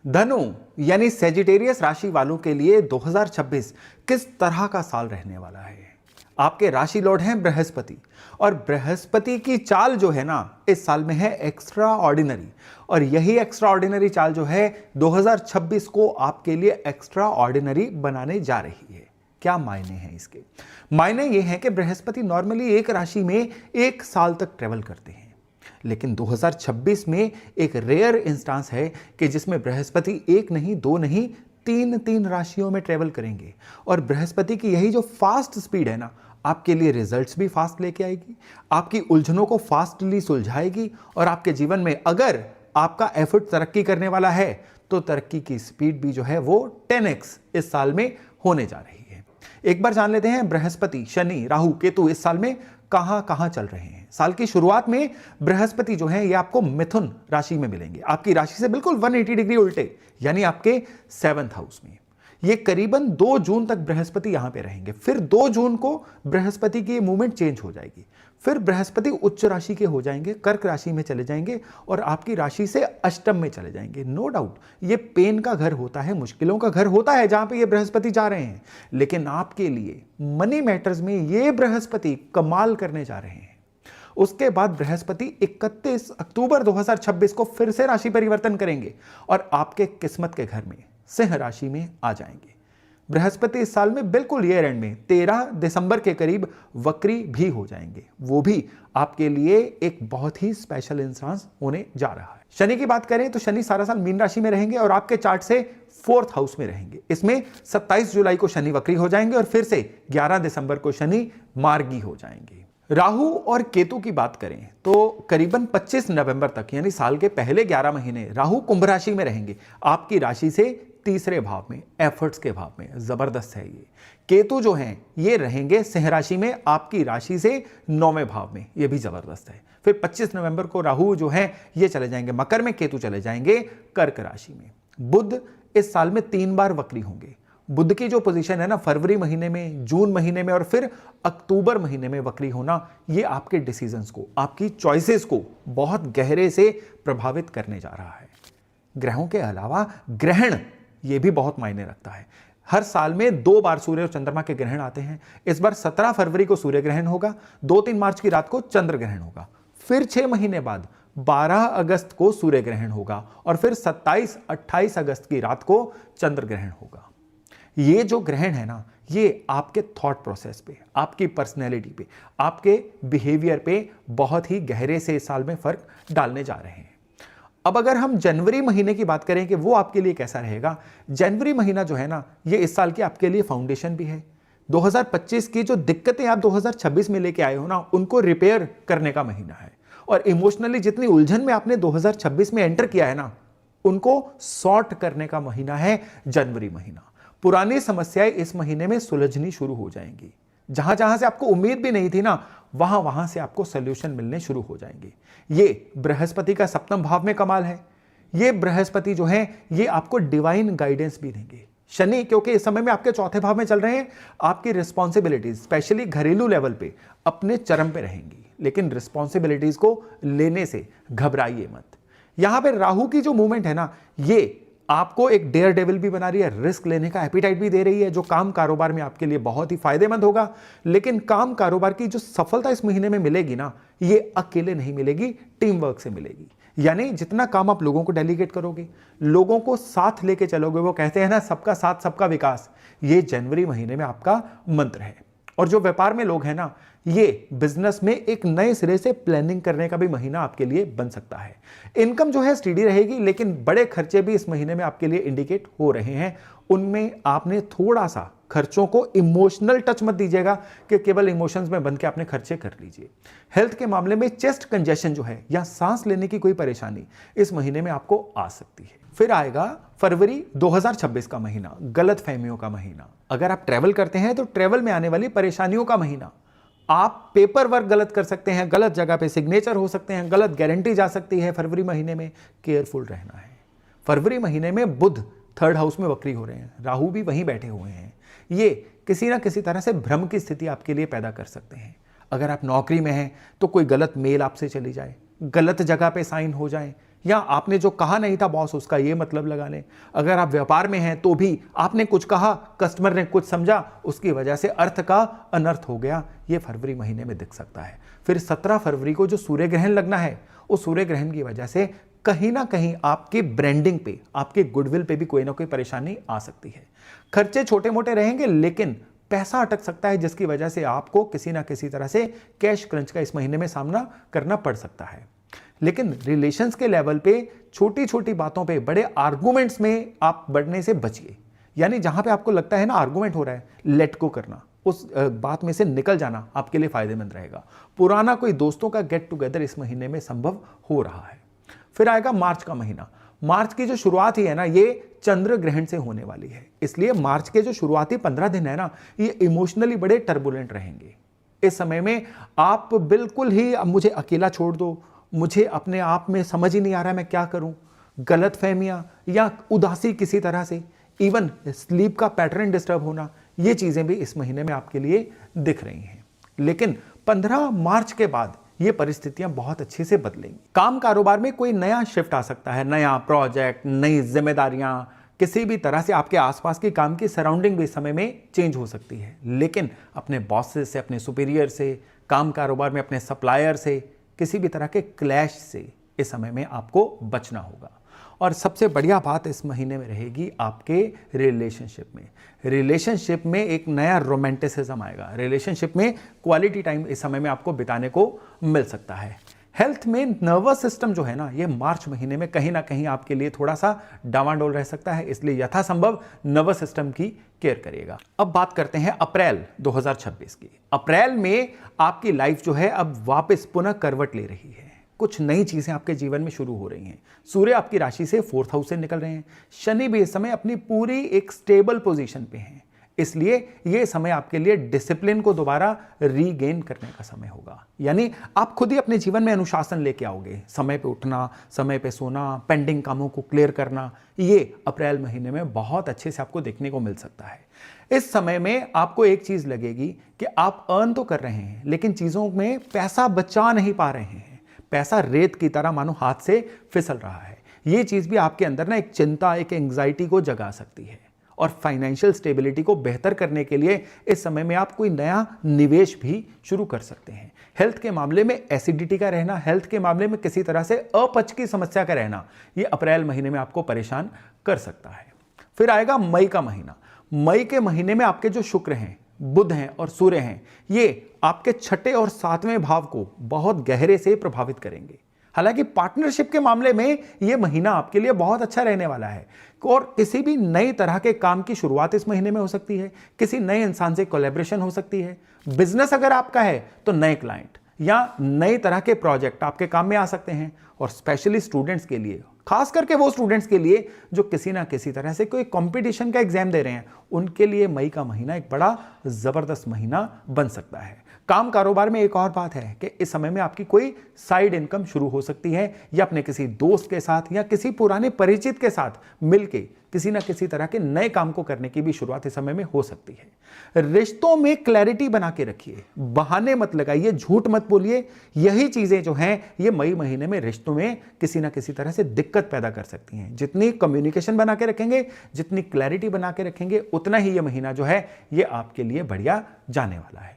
धनु यानी सेजिटेरियस राशि वालों के लिए 2026 किस तरह का साल रहने वाला है। आपके राशि लॉर्ड हैं बृहस्पति, और बृहस्पति की चाल जो है ना इस साल में है एक्स्ट्रा ऑर्डिनरी, और यही एक्स्ट्रा ऑर्डिनरी चाल जो है 2026 को आपके लिए एक्स्ट्रा ऑर्डिनरी बनाने जा रही है। क्या मायने हैं इसके? मायने ये हैं कि बृहस्पति नॉर्मली एक राशि में एक साल तक ट्रेवल करते हैं, लेकिन 2026 में एक रेयर इंस्टांस है कि जिसमें बृहस्पति एक नहीं, दो नहीं, तीन राशियों में ट्रेवल करेंगे। और बृहस्पति की यही जो फास्ट स्पीड है ना, आपके लिए रिजल्ट्स भी फास्ट लेके आएगी, आपकी उलझनों को फास्टली सुलझाएगी, और आपके जीवन में अगर आपका एफर्ट तरक्की करने वाला है तो तरक्की की स्पीड भी जो है वो 10x इस साल में होने जा रही है। एक बार जान लेते हैं बृहस्पति, शनि, राहु, केतु इस साल में कहां कहां चल रहे हैं। साल की शुरुआत में बृहस्पति जो है ये आपको मिथुन राशि में मिलेंगे, आपकी राशि से बिल्कुल 180 डिग्री उल्टे, यानी आपके 7th हाउस में। ये करीबन 2 जून तक बृहस्पति यहां पे रहेंगे। फिर 2 जून को बृहस्पति की मूवमेंट चेंज हो जाएगी। फिर बृहस्पति उच्च राशि के हो जाएंगे, कर्क राशि में चले जाएंगे और आपकी राशि से अष्टम में चले जाएंगे। नो डाउट ये पेन का घर होता है, मुश्किलों का घर होता है जहां पे ये बृहस्पति जा रहे हैं, लेकिन आपके लिए मनी मैटर्स में ये बृहस्पति कमाल करने जा रहे हैं। उसके बाद बृहस्पति 31 अक्टूबर 2026 को फिर से राशि परिवर्तन करेंगे और आपके किस्मत के घर में सिंह राशि में आ जाएंगे। बृहस्पति इस साल में बिल्कुल ईयर एंड में 13 दिसंबर के करीब वक्री भी हो जाएंगे। वो भी आपके लिए एक बहुत ही स्पेशल इंस्टांस होने जा रहा है। शनि की बात करें तो शनि सारा साल मीन राशि में रहेंगे और आपके चार्ट से 4th हाउस में रहेंगे। इसमें 27 जुलाई को शनि वक्री हो जाएंगे और फिर से 11 दिसंबर को शनि मार्गी हो जाएंगे। राहु और केतु की बात करें तो करीबन 25 नवंबर तक यानी साल के पहले 11 महीने राहु कुंभ राशि में रहेंगे, आपकी राशि से 3रे भाव में, एफर्ट्स के भाव में। जबरदस्त है ये। केतु जो हैं ये रहेंगे सिंह राशि में, आपकी राशि से 9वें भाव में, ये भी जबरदस्त है। फिर 25 नवंबर को राहु जो है ये चले जाएंगे मकर में, केतु चले जाएंगे कर्क राशि में। बुध इस साल में 3 बार वक्री होंगे। बुध की जो पोजीशन है ना फरवरी महीने में, जून महीने में और फिर अक्टूबर महीने में वक्री होना, ये आपके डिसीजंस को, आपकी चॉइसेस को बहुत गहरे से प्रभावित करने जा रहा है। ग्रहों के अलावा ग्रहण ये भी बहुत मायने रखता है। हर साल में 2 बार सूर्य और चंद्रमा के ग्रहण आते हैं। इस बार 17 फरवरी को सूर्य ग्रहण होगा, 2-3 मार्च की रात को चंद्र ग्रहण होगा, फिर 6 महीने बाद 12 अगस्त को सूर्य ग्रहण होगा और फिर 27-28 अगस्त की रात को चंद्र ग्रहण होगा। ये जो ग्रहण है ना ये आपके थॉट प्रोसेस पे, आपकी पर्सनैलिटी पे, आपके बिहेवियर पे बहुत ही गहरे से इस साल में फर्क डालने जा रहे हैं। अब अगर हम जनवरी महीने की बात करें कि वो आपके लिए कैसा रहेगा, जनवरी महीना जो है ना ये इस साल की आपके लिए फाउंडेशन भी है। 2025 की जो दिक्कतें आप 2026 में लेके आए हो ना उनको रिपेयर करने का महीना है, और इमोशनली जितनी उलझन में आपने 2026 में एंटर किया है ना उनको सॉर्ट करने का महीना है जनवरी महीना। पुरानी समस्याएं इस महीने में सुलझनी शुरू हो जाएंगी। जहां जहां से आपको उम्मीद भी नहीं थी ना वहां से आपको सोल्यूशन मिलने शुरू हो जाएंगे। ये बृहस्पति का 7वें भाव में कमाल है। ये बृहस्पति जो है ये आपको डिवाइन गाइडेंस भी देंगे। शनि क्योंकि इस समय में आपके 4थे भाव में चल रहे हैं, आपकी रिस्पॉन्सिबिलिटीज स्पेशली घरेलू लेवल पे अपने चरम पे रहेंगी, लेकिन रिस्पॉन्सिबिलिटीज को लेने से घबराइए मत। यहां पर राहु की जो मूवमेंट है ना ये आपको एक डेयर डेविल भी बना रही है, रिस्क लेने का एपिटाइट भी दे रही है, जो काम कारोबार में आपके लिए बहुत ही फायदेमंद होगा। लेकिन काम कारोबार की जो सफलता इस महीने में मिलेगी ना ये अकेले नहीं मिलेगी, टीम वर्क से मिलेगी। यानी जितना काम आप लोगों को डेलीगेट करोगे, लोगों को साथ लेके चलोगे, वो कहते हैं ना सबका साथ सबका विकास, ये जनवरी महीने में आपका मंत्र है। और जो व्यापार में लोग हैं ना ये बिजनेस में एक नए सिरे से प्लानिंग करने का भी महीना आपके लिए बन सकता है। इनकम जो है स्टेडी रहेगी, लेकिन बड़े खर्चे भी इस महीने में आपके लिए इंडिकेट हो रहे हैं। उनमें आपने थोड़ा सा खर्चों को इमोशनल टच मत दीजिएगा कि केवल इमोशंस में बंध के आपने खर्चे कर लीजिए। हेल्थ के मामले में चेस्ट कंजेशन जो है या सांस लेने की कोई परेशानी इस महीने में आपको आ सकती है। फिर आएगा फरवरी 2026 का महीना, गलत फहमियों का महीना। अगर आप ट्रेवल करते हैं तो ट्रेवल में आने वाली परेशानियों का महीना। आप पेपर वर्क गलत कर सकते हैं, गलत जगह पे सिग्नेचर हो सकते हैं, गलत गारंटी जा सकती है। फरवरी महीने में केयरफुल रहना है। फरवरी महीने में बुध 3rd हाउस में वक्री हो रहे हैं, राहु भी वहीं बैठे हुए हैं। ये किसी ना किसी तरह से भ्रम की स्थिति आपके लिए पैदा कर सकते हैं। अगर आप नौकरी में हैं तो कोई गलत मेल आपसे चली जाए, गलत जगह पे साइन हो जाए, या आपने जो कहा नहीं था बॉस उसका ये मतलब लगा लें। अगर आप व्यापार में हैं तो भी आपने कुछ कहा, कस्टमर ने कुछ समझा, उसकी वजह से अर्थ का अनर्थ हो गया। ये फरवरी महीने में दिख सकता है। फिर 17 फरवरी को जो सूर्य ग्रहण लगना है, उस सूर्य ग्रहण की वजह से कहीं ना कहीं आपकी ब्रांडिंग पे, आपके गुडविल पे भी कोई ना कोई परेशानी आ सकती है। खर्चे छोटे मोटे रहेंगे लेकिन पैसा अटक सकता है, जिसकी वजह से आपको किसी ना किसी तरह से कैश क्रंच का इस महीने में सामना करना पड़ सकता है। लेकिन रिलेशंस के लेवल पे छोटी छोटी बातों पे बड़े आर्गुमेंट्स में आप बढ़ने से बचिए। यानी जहां पे आपको लगता है ना आर्गुमेंट हो रहा है, लेट को करना, उस बात में से निकल जाना आपके लिए फायदेमंद रहेगा। पुराना कोई दोस्तों का गेट टुगेदर इस महीने में संभव हो रहा है। फिर आएगा मार्च का महीना। मार्च की जो शुरुआत ही है ना, ये चंद्र ग्रहण से होने वाली है। इसलिए मार्च के जो शुरुआती 15 दिन है ना, ये इमोशनली बड़े टर्बुलेंट रहेंगे। इस समय में आप बिल्कुल ही अब मुझे अकेला छोड़ दो, मुझे अपने आप में समझ ही नहीं आ रहा मैं क्या करूं, गलत फहमियां या उदासी किसी तरह से, इवन स्लीप का पैटर्न डिस्टर्ब होना, ये चीजें भी इस महीने में आपके लिए दिख रही हैं। लेकिन 15 मार्च के बाद ये परिस्थितियां बहुत अच्छे से बदलेंगी। काम कारोबार में कोई नया शिफ्ट आ सकता है, नया प्रोजेक्ट, नई जिम्मेदारियां, किसी भी तरह से आपके आसपास की काम की सराउंडिंग भी इस समय में चेंज हो सकती है। लेकिन अपने बॉसेस से, अपने सुपीरियर से, काम कारोबार में अपने सप्लायर से किसी भी तरह के क्लैश से इस समय में आपको बचना होगा। और सबसे बढ़िया बात इस महीने में रहेगी आपके रिलेशनशिप में एक नया रोमांटिसिज्म आएगा। रिलेशनशिप में क्वालिटी टाइम इस समय में आपको बिताने को मिल सकता है। हेल्थ में नर्वस सिस्टम जो है ना, ये मार्च महीने में कहीं ना कहीं आपके लिए थोड़ा सा डावाडोल रह सकता है, इसलिए यथासंभव नर्वस सिस्टम की केयर करिएगा। अब बात करते हैं अप्रैल 2026 की। अप्रैल में आपकी लाइफ जो है अब वापस पुनः करवट ले रही है। कुछ नई चीजें आपके जीवन में शुरू हो रही हैं। सूर्य आपकी राशि से 4th हाउस से निकल रहे हैं। शनि भी इस समय अपनी पूरी एक स्टेबल पोजीशन पे हैं। इसलिए यह समय आपके लिए डिसिप्लिन को दोबारा रीगेन करने का समय होगा। यानी आप खुद ही अपने जीवन में अनुशासन लेके आओगे। समय पे उठना, समय पे सोना, पेंडिंग कामों को क्लियर करना, ये अप्रैल महीने में बहुत अच्छे से आपको देखने को मिल सकता है। इस समय में आपको एक चीज लगेगी कि आप अर्न तो कर रहे हैं लेकिन चीजों में पैसा बचा नहीं पा रहे हैं। पैसा रेत की तरह मानो हाथ से फिसल रहा है। यह चीज भी आपके अंदर ना एक चिंता, एक एंग्जाइटी को जगा सकती है। और फाइनेंशियल स्टेबिलिटी को बेहतर करने के लिए इस समय में आप कोई नया निवेश भी शुरू कर सकते हैं। हेल्थ के मामले में एसिडिटी का रहना, हेल्थ के मामले में किसी तरह से अपच की समस्या का रहना, यह अप्रैल महीने में आपको परेशान कर सकता है। फिर आएगा मई का महीना। मई के महीने में आपके जो शुक्र हैं, बुध हैं और सूर्य हैं, ये आपके 6ठे और 7वें भाव को बहुत गहरे से प्रभावित करेंगे। हालांकि पार्टनरशिप के मामले में यह महीना आपके लिए बहुत अच्छा रहने वाला है और किसी भी नई तरह के काम की शुरुआत इस महीने में हो सकती है। किसी नए इंसान से कोलैबोरेशन हो सकती है। बिजनेस अगर आपका है तो नए क्लाइंट या नई तरह के प्रोजेक्ट आपके काम में आ सकते हैं। और स्पेशली स्टूडेंट्स के लिए, खास करके वो स्टूडेंट्स के लिए जो किसी ना किसी तरह से कोई कंपटीशन का एग्जाम दे रहे हैं, उनके लिए मई का महीना एक बड़ा जबरदस्त महीना बन सकता है। काम कारोबार में एक और बात है कि इस समय में आपकी कोई साइड इनकम शुरू हो सकती है या अपने किसी दोस्त के साथ या किसी पुराने परिचित के साथ मिलके किसी ना किसी तरह के नए काम को करने की भी शुरुआत इस समय में हो सकती है। रिश्तों में क्लैरिटी बना के रखिए, बहाने मत लगाइए, झूठ मत बोलिए। यही चीजें जो हैं ये मई महीने में रिश्तों में किसी ना किसी तरह से दिक्कत पैदा कर सकती हैं। जितनी कम्युनिकेशन बना के रखेंगे, जितनी क्लैरिटी बना के रखेंगे, उतना ही ये महीना जो है ये आपके लिए बढ़िया जाने वाला है।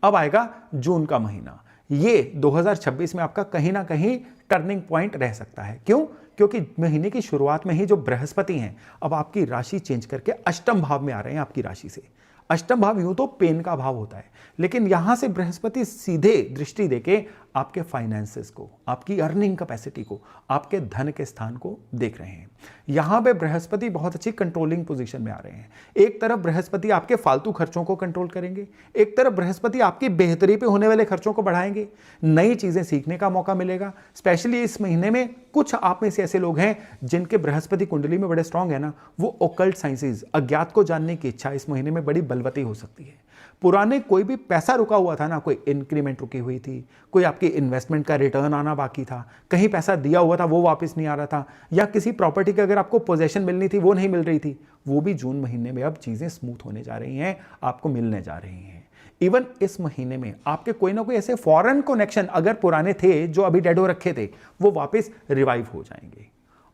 अब आएगा जून का महीना। ये 2026 में आपका कहीं ना कहीं टर्निंग पॉइंट रह सकता है। क्यों? क्योंकि महीने की शुरुआत में ही जो बृहस्पति हैं अब आपकी राशि चेंज करके अष्टम भाव में आ रहे हैं आपकी राशि से। अष्टम भाव यूं तो पेन का भाव होता है, लेकिन यहां से बृहस्पति सीधे दृष्टि देके आपके फाइनेंसेस को, आपकी अर्निंग कैपेसिटी को, आपके धन के स्थान को देख रहे हैं। यहां पे बृहस्पति बहुत अच्छी कंट्रोलिंग पोजीशन में आ रहे हैं। एक तरफ बृहस्पति आपके फालतू खर्चों को कंट्रोल करेंगे, एक तरफ बृहस्पति आपकी बेहतरी पे होने वाले खर्चों को बढ़ाएंगे। नई चीजें सीखने का मौका मिलेगा। स्पेशली इस महीने में कुछ आप में से ऐसे लोग हैं जिनके बृहस्पति कुंडली में बड़े स्ट्रांग है ना, वो ओकल्ट साइंसेज, अज्ञात को जानने की इच्छा इस महीने में बड़ी बलवती हो सकती है। पुराने कोई भी पैसा रुका हुआ था ना, कोई इंक्रीमेंट रुकी हुई थी, कोई आपकी इन्वेस्टमेंट का रिटर्न आना बाकी था, कहीं पैसा दिया हुआ था वो वापस नहीं आ रहा था, या किसी प्रॉपर्टी की अगर आपको पोजेशन मिलनी थी वो नहीं मिल रही थी, वो भी जून महीने में अब चीजें स्मूथ होने जा रही हैं, आपको मिलने जा रही हैं। इवन इस महीने में आपके कोई ना कोई ऐसे फॉरेन कनेक्शन अगर पुराने थे जो अभी डेड हो रखे थे वो वापस रिवाइव हो जाएंगे।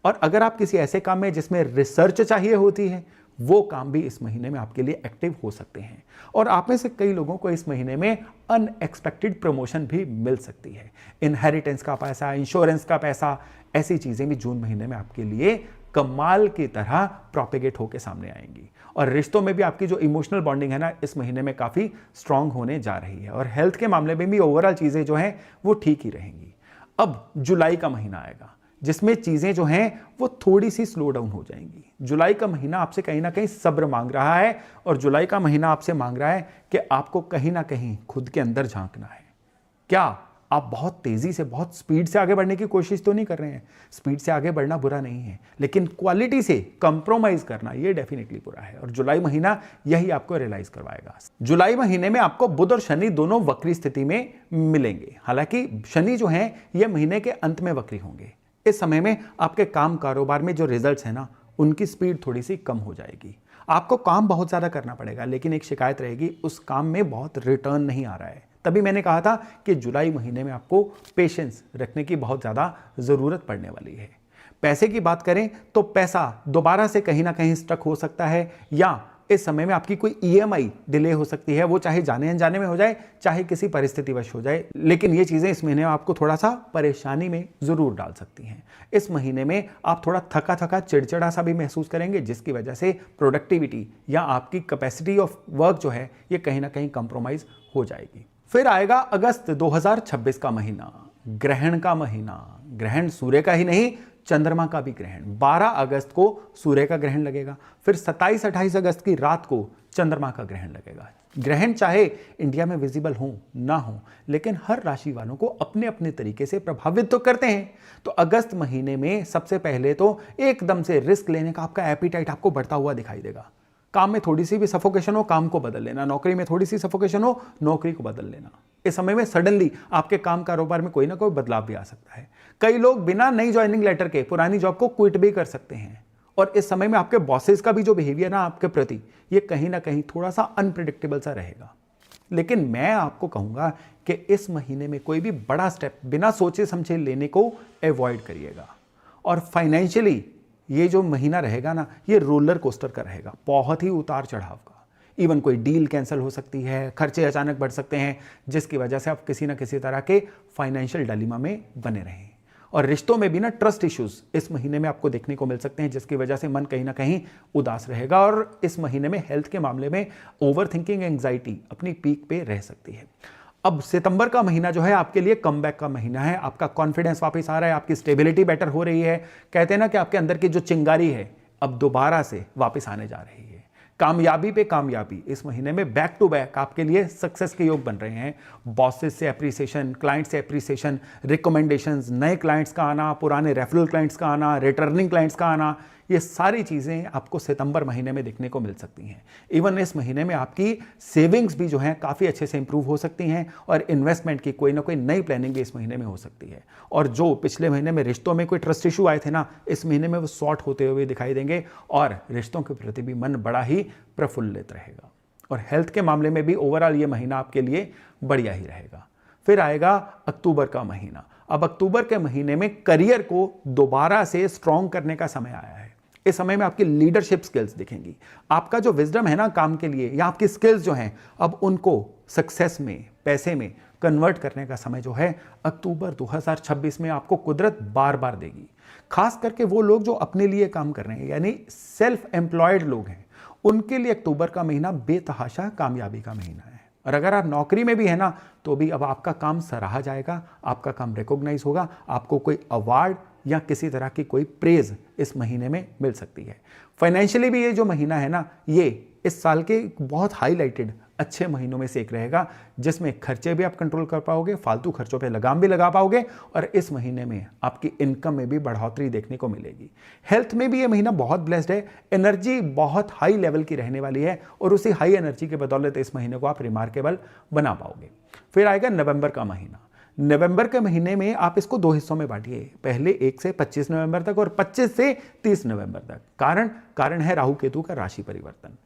और अगर आप किसी ऐसे काम में जिसमें रिसर्च चाहिए होती है वो काम भी इस महीने में आपके लिए एक्टिव हो सकते हैं। और आप में से कई लोगों को इस महीने में अनएक्सपेक्टेड प्रमोशन भी मिल सकती है। इनहेरिटेंस का पैसा, इंश्योरेंस का पैसा, ऐसी चीजें भी जून महीने में आपके लिए कमाल की तरह प्रोपेगेट होकर सामने आएंगी। और रिश्तों में भी आपकी जो इमोशनल बॉन्डिंग है ना इस महीने में काफी स्ट्रांग होने जा रही है। और हेल्थ के मामले में भी ओवरऑल चीजें जो हैं वो ठीक ही रहेंगी। अब जुलाई का महीना आएगा जिसमें चीजें जो हैं वो थोड़ी सी स्लो डाउन हो जाएंगी। जुलाई का महीना आपसे कहीं ना कहीं सब्र मांग रहा है और जुलाई का महीना आपसे मांग रहा है कि आपको कहीं ना कहीं खुद के अंदर झांकना है। क्या आप बहुत तेजी से, बहुत स्पीड से आगे बढ़ने की कोशिश तो नहीं कर रहे हैं? स्पीड से आगे बढ़ना बुरा नहीं है, लेकिन क्वालिटी से कंप्रोमाइज करना ये डेफिनेटली बुरा है। और जुलाई महीना यही आपको रियलाइज करवाएगा। जुलाई महीने में आपको बुध और शनि दोनों वक्री स्थिति में मिलेंगे। हालांकि शनि जो है ये महीने के अंत में वक्री होंगे। इस समय में आपके काम कारोबार में जो रिजल्ट्स है ना उनकी स्पीड थोड़ी सी कम हो जाएगी। आपको काम बहुत ज्यादा करना पड़ेगा, लेकिन एक शिकायत रहेगी, उस काम में बहुत रिटर्न नहीं आ रहा है। तभी मैंने कहा था कि जुलाई महीने में आपको पेशेंस रखने की बहुत ज्यादा जरूरत पड़ने वाली है। पैसे की बात करें तो पैसा दोबारा से कहीं ना कहीं स्टक हो सकता है, या इस समय में आपकी कोई ईएमआई डिले हो सकती है। वो चाहे जाने अनजाने में हो जाए, चाहे किसी परिस्थितिवश हो जाए, लेकिन ये चीजें इस महीने में आपको थोड़ा सा परेशानी में जरूर डाल सकती हैं। इस महीने में आप थोड़ा थका थका, चिड़चिड़ा सा भी महसूस करेंगे, जिसकी वजह से प्रोडक्टिविटी या आपकी कैपेसिटी ऑफ वर्क जो है ये कहीं ना कहीं कंप्रोमाइज हो जाएगी। फिर आएगा अगस्त 2026 का महीना, ग्रहण का महीना। ग्रहण सूर्य का ही नहीं, चंद्रमा का भी ग्रहण। 12 अगस्त को सूर्य का ग्रहण लगेगा, फिर 27-28 अगस्त की रात को चंद्रमा का ग्रहण लगेगा। ग्रहण चाहे इंडिया में विजिबल हो ना हो, लेकिन हर राशि वालों को अपने अपने तरीके से प्रभावित तो करते हैं। तो अगस्त महीने में सबसे पहले तो एकदम से रिस्क लेने का आपका एपिटाइट आपको बढ़ता हुआ दिखाई देगा। काम में थोड़ी सी भी सफोकेशन हो, काम को बदल लेना। नौकरी में थोड़ी सी सफोकेशन हो, नौकरी को बदल लेना। इस समय में सडनली आपके काम कारोबार में कोई ना कोई बदलाव भी आ सकता है। कई लोग बिना नई ज्वाइनिंग लेटर के पुरानी जॉब को क्विट भी कर सकते हैं। और इस समय में आपके बॉसेस का भी जो बिहेवियर ना आपके प्रति, ये कहीं ना कहीं थोड़ा सा अनप्रिडिक्टेबल सा रहेगा। लेकिन मैं आपको कहूंगा कि इस महीने में कोई भी बड़ा स्टेप बिना सोचे समझे लेने को अवॉइड करिएगा। और फाइनेंशियली ये जो महीना रहेगा ना ये रोलर कोस्टर का रहेगा, बहुत ही उतार चढ़ाव का। इवन कोई डील कैंसिल हो सकती है, खर्चे अचानक बढ़ सकते हैं, जिसकी वजह से आप किसी ना किसी तरह के फाइनेंशियल डिलेमा में बने रहें। और रिश्तों में भी ना ट्रस्ट इश्यूज इस महीने में आपको देखने को मिल सकते हैं, जिसकी वजह से मन कहीं ना कहीं उदास रहेगा। और इस महीने में हेल्थ के मामले में ओवर थिंकिंग, एंग्जाइटी अपनी पीक पे रह सकती है। अब सितंबर का महीना जो है आपके लिए कमबैक का महीना है। आपका कॉन्फिडेंस वापस आ रहा है, आपकी स्टेबिलिटी बेटर हो रही है। कहते हैं ना कि आपके अंदर की जो चिंगारी है अब दोबारा से वापस आने जा रही है। कामयाबी पे कामयाबी इस महीने में बैक टू बैक आपके लिए सक्सेस के योग बन रहे हैं। बॉसेस से एप्रिसिएशन, क्लाइंट से एप्रिसिएशन, रिकमेंडेशंस, नए क्लाइंट्स का आना, पुराने रेफरल क्लाइंट्स का आना, रिटर्निंग क्लाइंट्स का आना, ये सारी चीज़ें आपको सितंबर महीने में देखने को मिल सकती हैं। इवन इस महीने में आपकी सेविंग्स भी जो हैं काफ़ी अच्छे से इंप्रूव हो सकती हैं और इन्वेस्टमेंट की कोई ना कोई नई प्लानिंग भी इस महीने में हो सकती है। और जो पिछले महीने में रिश्तों में कोई ट्रस्ट इशू आए थे ना, इस महीने में वो सॉर्ट होते हुए दिखाई देंगे और रिश्तों के प्रति भी मन बड़ा ही प्रफुल्लित रहेगा। और हेल्थ के मामले में भी ओवरऑल ये महीना आपके लिए बढ़िया ही रहेगा। फिर आएगा अक्टूबर का महीना। अब अक्टूबर के महीने में करियर को दोबारा से स्ट्रॉन्ग करने का समय आया है। इस समय में आपकी लीडरशिप स्किल्स दिखेंगी। आपका जो विजडम है ना काम के लिए, या आपकी स्किल्स जो हैं, अब उनको सक्सेस में, पैसे में कन्वर्ट करने का समय जो है अक्टूबर 2026 में आपको कुदरत बार बार देगी। खास करके वो लोग जो अपने लिए काम कर रहे हैं, यानी सेल्फ एम्प्लॉयड लोग हैं, उनके लिए अक्टूबर का महीना बेतहाशा कामयाबी का महीना है। और अगर आप नौकरी में भी है ना, तो भी अब आपका काम सराहा जाएगा, आपका काम रिकॉग्नाइज होगा, आपको कोई अवार्ड या किसी तरह की कोई प्रेज इस महीने में मिल सकती है। फाइनेंशियली भी ये जो महीना है ना, ये इस साल के बहुत हाईलाइटेड अच्छे महीनों में से एक रहेगा, जिसमें खर्चे भी आप कंट्रोल कर पाओगे, फालतू खर्चों पे लगाम भी लगा पाओगे और इस महीने में आपकी इनकम में भी बढ़ोतरी देखने को मिलेगी। हेल्थ में भी ये महीना बहुत ब्लेस्ड है, एनर्जी बहुत हाई लेवल की रहने वाली है और उसी हाई एनर्जी के बदौलत इस महीने को आप रिमार्केबल बना पाओगे। फिर आएगा नवंबर का महीना। नवंबर के महीने में आप इसको दो हिस्सों में बांटिए, पहले 1 से 25 नवंबर तक और 25 से 30 नवंबर तक। कारण है राहु केतु का राशि परिवर्तन।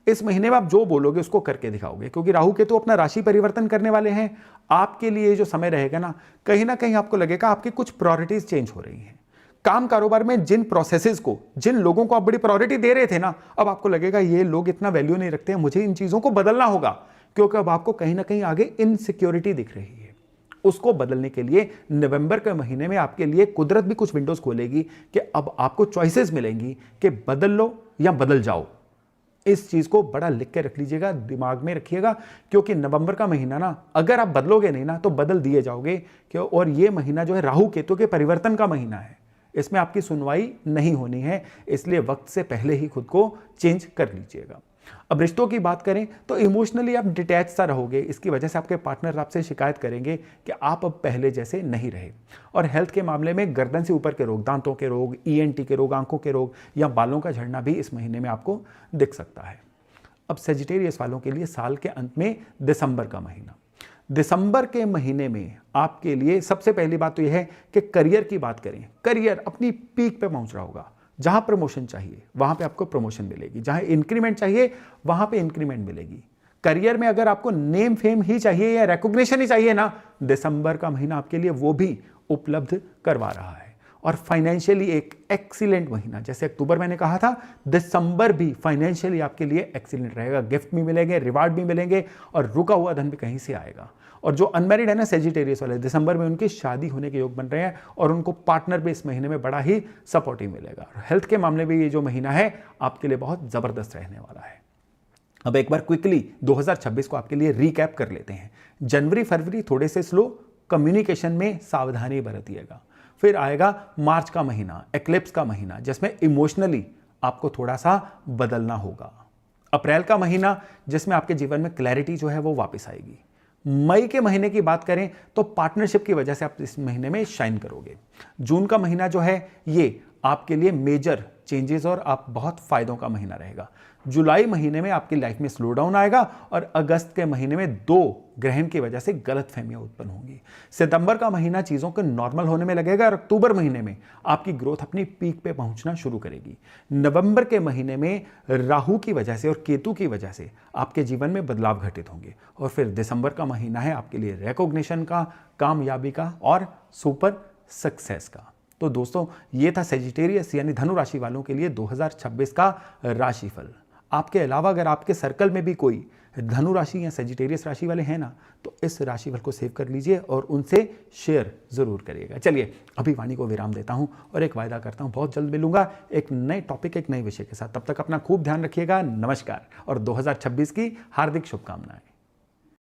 इस महीने में आप जो बोलोगे उसको करके दिखाओगे, क्योंकि राहु केतु अपना राशि परिवर्तन करने वाले हैं। आपके लिए जो समय रहेगा ना कहीं आपको लगेगा आपकी कुछ प्रायोरिटीज चेंज हो रही हैं। काम कारोबार में जिन प्रोसेसेस को, जिन लोगों को आप बड़ी प्रायोरिटी दे रहे थे ना, अब आपको लगेगा ये लोग इतना वैल्यू नहीं रखते हैं, मुझे इन चीजों को बदलना होगा, क्योंकि अब आपको कहीं ना कहीं आगे इनसिक्योरिटी दिख रही है। उसको बदलने के लिए नवंबर के महीने में आपके लिए कुदरत भी कुछ विंडोज खोलेगी कि अब आपको चॉइसेस मिलेंगी कि बदल लो या बदल जाओ। इस चीज को बड़ा लिख के रख लीजिएगा, दिमाग में रखिएगा, क्योंकि नवंबर का महीना ना अगर आप बदलोगे नहीं ना तो बदल दिए जाओगे। क्यों? और ये महीना जो है राहु केतु के परिवर्तन का महीना है, इसमें आपकी सुनवाई नहीं होनी है, इसलिए वक्त से पहले ही खुद को चेंज कर लीजिएगा। अब रिश्तों की बात करें तो इमोशनली आप डिटैच सा रहोगे, इसकी वजह से आपके पार्टनर आपसे शिकायत करेंगे कि आप अब पहले जैसे नहीं रहे। और हेल्थ के मामले में गर्दन से ऊपर के रोग, दांतों के रोग, ENT के रोग, आंखों के रोग या बालों का झड़ना भी इस महीने में आपको दिख सकता है। अब सेजिटेरियस वालों के लिए साल के अंत में दिसंबर का महीना, दिसंबर के महीने में आपके लिए सबसे पहली बात तो यह है कि करियर की बात करें, करियर अपनी पीक पे पहुंच रहा होगा। जहां प्रमोशन चाहिए वहां पे आपको प्रमोशन मिलेगी, जहां इंक्रीमेंट चाहिए वहां पे इंक्रीमेंट मिलेगी। करियर में अगर आपको नेम फेम ही चाहिए या रिकॉग्निशन ही चाहिए ना, दिसंबर का महीना आपके लिए वो भी उपलब्ध करवा रहा है। और फाइनेंशियली एक एक्सीलेंट महीना, जैसे अक्टूबर मैंने कहा था, दिसंबर भी फाइनेंशियली आपके लिए एक्सीलेंट रहेगा। गिफ्ट भी मिलेंगे, रिवार्ड भी मिलेंगे और रुका हुआ धन भी कहीं से आएगा। और जो अनमैरिड है ना सेजिटेरियस वाले, दिसंबर में उनकी शादी होने के योग बन रहे हैं और उनको पार्टनर भी इस महीने में बड़ा ही सपोर्टिव मिलेगा। हेल्थ के मामले में ये जो महीना है आपके लिए बहुत जबरदस्त रहने वाला है। अब एक बार क्विकली 2026 को आपके लिए रिकैप कर लेते हैं। जनवरी फरवरी थोड़े से स्लो, कम्युनिकेशन में सावधानी बरतिएगा। फिर आएगा मार्च का महीना, एक्लिप्स का महीना, जिसमें इमोशनली आपको थोड़ा सा बदलना होगा। अप्रैल का महीना, जिसमें आपके जीवन में क्लैरिटी जो है वो वापस आएगी। मई के महीने की बात करें तो पार्टनरशिप की वजह से आप इस महीने में शाइन करोगे। जून का महीना जो है ये आपके लिए मेजर चेंजेस और आप बहुत फायदों का महीना रहेगा। जुलाई महीने में आपकी लाइफ में स्लो डाउन आएगा और अगस्त के महीने में 2 ग्रहण की वजह से गलतफहमियां उत्पन्न होंगी। सितंबर का महीना चीजों के नॉर्मल होने में लगेगा और अक्टूबर महीने में आपकी ग्रोथ अपनी पीक पे पहुंचना शुरू करेगी। नवंबर के महीने में राहु की वजह से और केतु की वजह से आपके जीवन में बदलाव घटित होंगे। और फिर दिसंबर का महीना है आपके लिए रिकॉग्निशन का, कामयाबी का और सुपर सक्सेस का। तो दोस्तों ये था सेजिटेरियस यानी धनु राशि वालों के लिए 2026 का राशिफल। आपके अलावा अगर आपके सर्कल में भी कोई धनु राशि या सेजिटेरियस राशि वाले हैं ना, तो इस राशिफल को सेव कर लीजिए और उनसे शेयर जरूर करिएगा। चलिए अभी वाणी को विराम देता हूं और एक वायदा करता हूं, बहुत जल्द मिलूंगा एक नए टॉपिक, एक नए विषय के साथ। तब तक अपना खूब ध्यान रखिएगा। नमस्कार और 2026 की हार्दिक शुभकामनाएं।